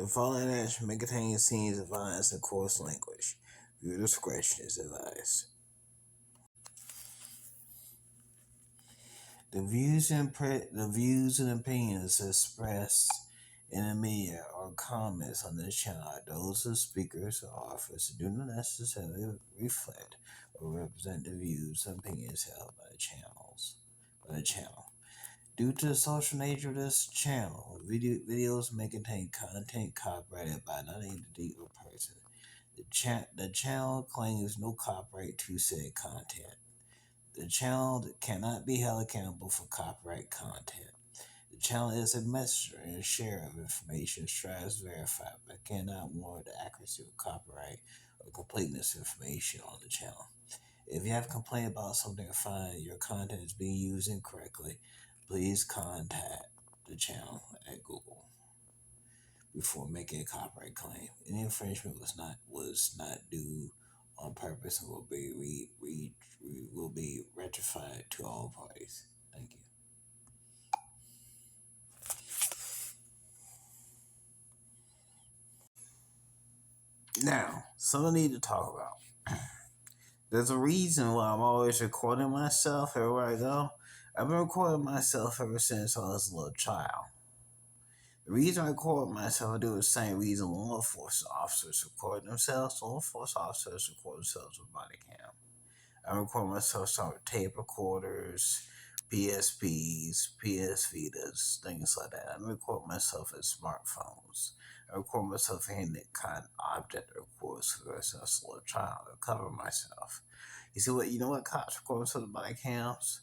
The following action may contain scenes of violence and coarse language. Viewer discretion is advised. The views and opinions expressed in the media or comments on this channel are those of speakers or authors and do not necessarily reflect or represent the views and opinions held by the channel. Due to the social nature of this channel, videos may contain content copyrighted by an entity or person. The channel claims no copyright to said content. The channel cannot be held accountable for copyright content. The channel is a messenger and a sharer of information, strives to verify, but cannot warrant the accuracy of copyright or completeness of information on the channel. If you have a complaint about something or find your content is being used incorrectly, please contact the channel at Google before making a copyright claim. Any infringement was not due on purpose and will be rectified to all parties. Thank you. Now, something I need to talk about. There's a reason why I'm always recording myself everywhere I go. I've been recording myself ever since I was a little child. The reason I record myself, I do the same reason law enforcement officers record themselves. Law enforcement officers record themselves with body cam. I record myself with tape recorders, PSPs, PS Vitas, things like that. I record myself with smartphones. I record myself in any kind of object that records for the rest of a little child. I cover myself. You know what cops record themselves with body cams?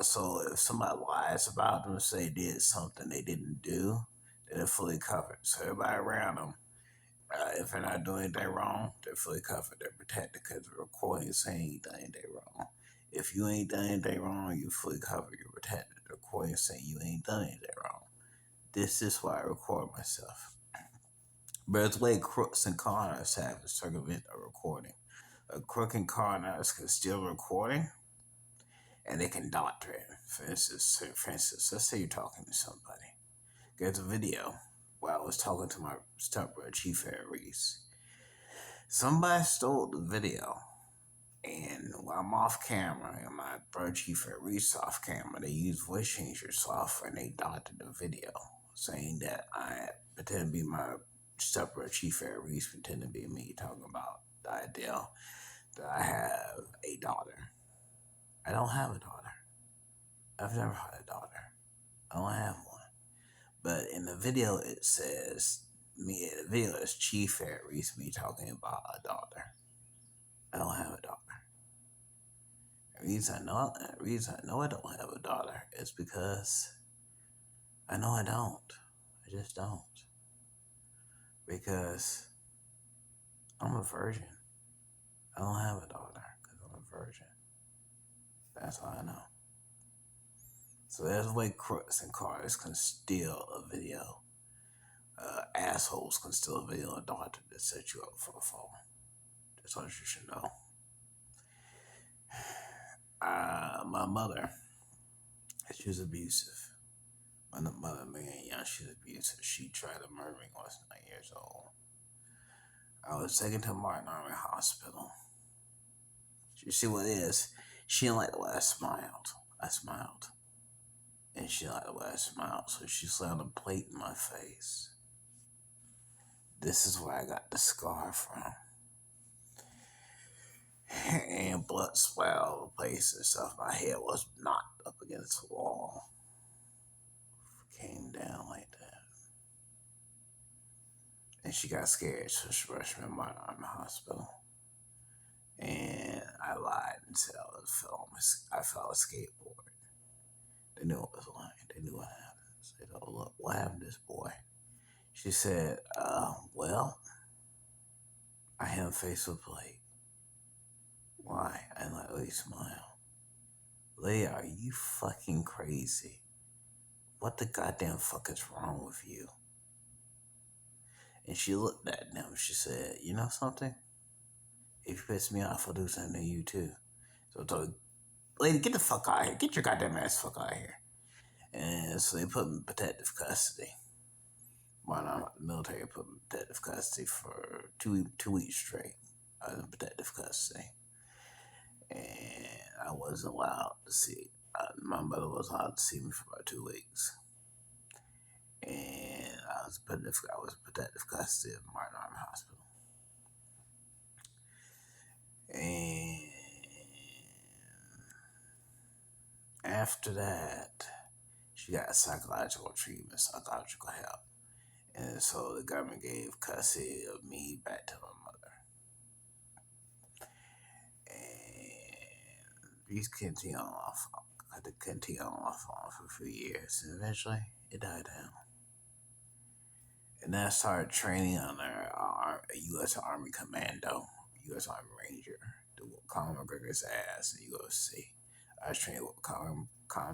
So if somebody lies about them and say they did something they didn't do, then they're fully covered. So everybody around them, if they're not doing anything wrong, they're fully covered. They're protected because the recording is saying you done anything wrong. If you ain't done anything wrong, you're fully covered. You're protected. The recording is saying you ain't done anything wrong. This is why I record myself. But it's the way crooks and con artists have to circumvent a recording. A crook and con artist can steal a recording and they can doctor it. For instance, let's say you're talking to somebody. There's a video where I was talking to my stepbrother, Chief Harry Reese. Somebody stole the video, and while I'm off camera, and my brother Chief Harry Reese off camera, they used voice changer software and they doctored the video, saying that I pretend to be my stepbrother Chief Harry Reese, pretend to be me, talking about the idea that I have a daughter. I don't have a daughter. I've never had a daughter. I don't have one. But in the video, it says, the video is Chief Harry Reese, me talking about a daughter. I don't have a daughter. The reason I know I don't have a daughter is because I know I don't. I just don't. Because I'm a virgin. I don't have a daughter because I'm a virgin. That's how I know. So there's a way crooks and cars can steal a video. Assholes can steal a video of a daughter to set you up for a fall. That's what you should know. My mother, she was abusive. My mother, Marianne Young, she was abusive. She tried to murder me when I was 9 years old. I was taken to Martin Army Hospital. You see what it is? She didn't like the way I smiled. And she didn't like the way I smiled, so she slammed a plate in my face. This is where I got the scar from. And blood splattered all over the place and stuff. My head was knocked up against the wall. Came down like that. And she got scared, so she rushed me to my hospital. And I lied and said I fell a skateboard. They knew it was lying. They knew what happened. I said, oh, look, what happened to this boy? She said, well, I hit him face with a plate. Why? I didn't like the way he smiled. Leah, are you fucking crazy? What the goddamn fuck is wrong with you? And she looked at them. She said, you know something? If you piss me off, I'll do something to you too. So I told her, lady, get the fuck out of here. Get your goddamn ass fuck out of here. And so they put me in protective custody. While the military put me in protective custody for 2 weeks straight. I was in protective custody, and I wasn't allowed to see. My mother was allowed to see me for about 2 weeks, and I was in protective custody at Martin Army Hospital, and after that, she got psychological treatment, psychological help. And so the government gave custody of me back to my mother. And these continued on for a few years. And eventually, it died down. And then I started training under a U.S. Army Commando, U.S. Army Ranger, to whoop Conor McGregor's ass in UFC. I was training with Conor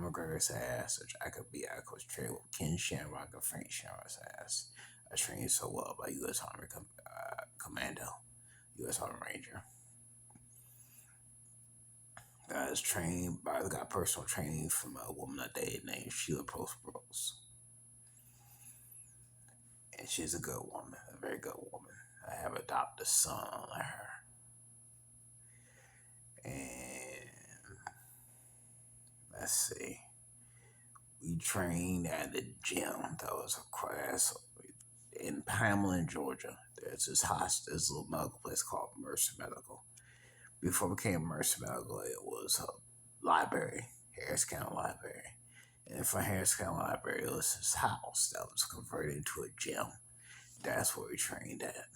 McGregor's ass, which I was training with Ken Shamrock and Frank Shamrock's ass. I was trained so well by U.S. Army Commando, U.S. Army Ranger. I got personal training from a woman I dated named Sheila Prosperos. And she's a good woman, a very good woman. I have adopted a son on her. And let's see. We trained at the gym. That was a class in Hamlin, Georgia. There's this little medical place called Mercer Medical. Before it became Mercer Medical, it was a library, Harris County Library. And from Harris County Library, it was his house that was converted into a gym. That's where we trained at.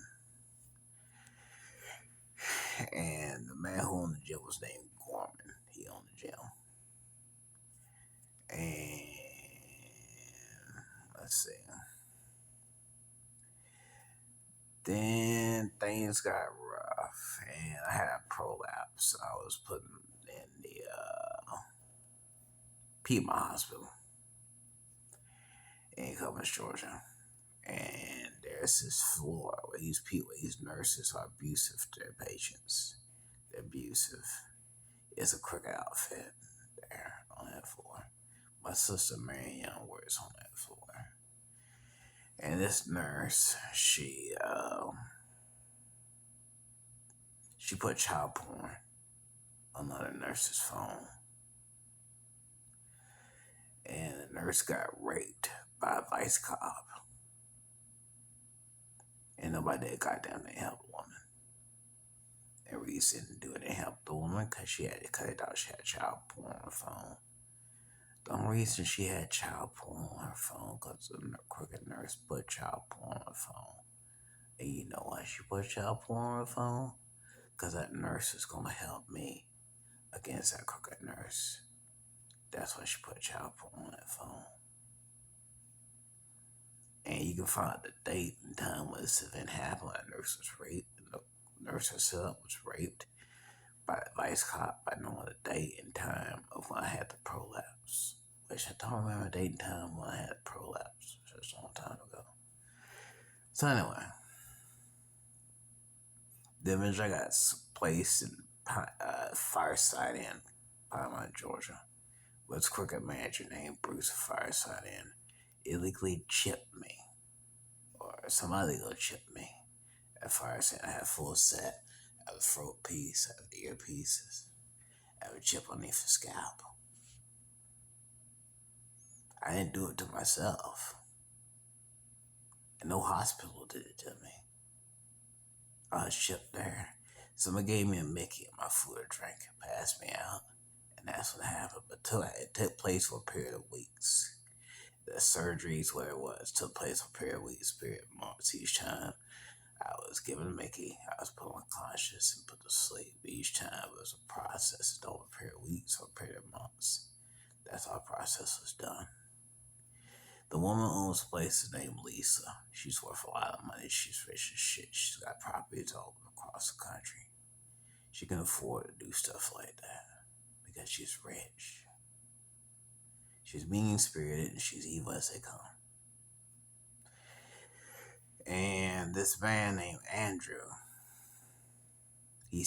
And the man who owned the gym was named Gorman. He owned the gym. And let's see. Then things got rough, and I had a prolapse. I was put in the Piedmont Hospital in Columbus, Georgia. And there's this floor where these nurses are abusive to their patients. They're abusive. It's a crooked outfit there on that floor. My sister Mary Young works on that floor. And this nurse, she put child porn on another nurse's phone. And the nurse got raped by a vice cop. And nobody did goddamn thing help the woman. The reason didn't do it to help the woman because she had to cut it out. She had child porn on her phone. The only reason she had child porn on her phone because the crooked nurse put child porn on her phone. And you know why she put child porn on her phone? Because that nurse is going to help me against that crooked nurse. That's why she put child porn on that phone. And you can find the date and time when this event happened. The nurse was raped. The nurse herself was raped by the vice cop by knowing the date and time of when I had the prolapse. Which I don't remember the date and time when I had the prolapse. It was a long time ago. So anyway, then I got placed in Fireside Inn, Piedmont, Georgia, with a crooked manager named Bruce Fireside Inn illegally chipped me, or somebody illegal chipped me. At Fireside, I had a full set. I have a throat piece, I have the earpieces, I have a chip underneath the scalp. I didn't do it to myself. And no hospital did it to me. I was chipped there. Someone gave me a Mickey in my food or drink, passed me out, and that's what happened. But it took place for a period of weeks. The surgeries, where it was, took place for a period of weeks, period of months. Each time I was given a Mickey, I was put unconscious and put to sleep. Each time it was a process. It over a period of weeks or a period of months. That's how the process was done. The woman who owns the place is named Lisa. She's worth a lot of money. She's rich as shit. She's got properties all across the country. She can afford to do stuff like that because she's rich. She's mean-spirited and she's evil as they come. And this man named Andrew, he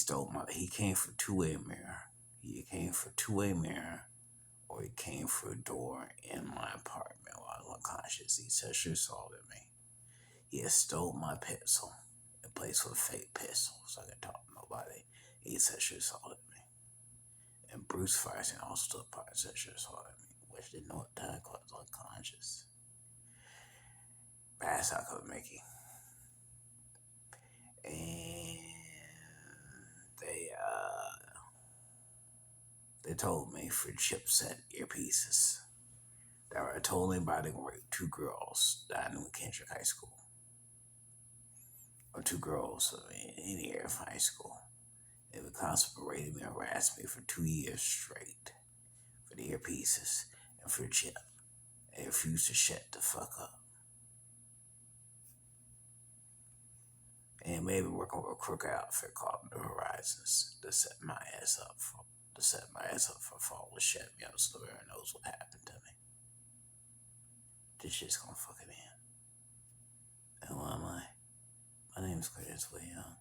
came for two-way mirror. He came for two-way mirror, or he came for a door in my apartment while I was unconscious. He sexually assaulted me. He had stole my pencil and placed with a fake pistol so I could talk to nobody. He sexually assaulted me. And Bruce Firestein also took part in sexually assaulting me, which didn't know what time because I was unconscious. That's how I could make it. And they they told me for chipset earpieces. They were told me about two girls that I knew in Kendrick High School. Or two girls in the area of high school. They would constantly berate me and harass me for 2 years straight for the earpieces and for the chip. They refused to shut the fuck up. And maybe working with a crook outfit called New Horizons to set my ass up for falling shit. You know, so everyone knows what happened to me. This shit's gonna fucking end. And who am I? My name is Clarence Dewitt Young.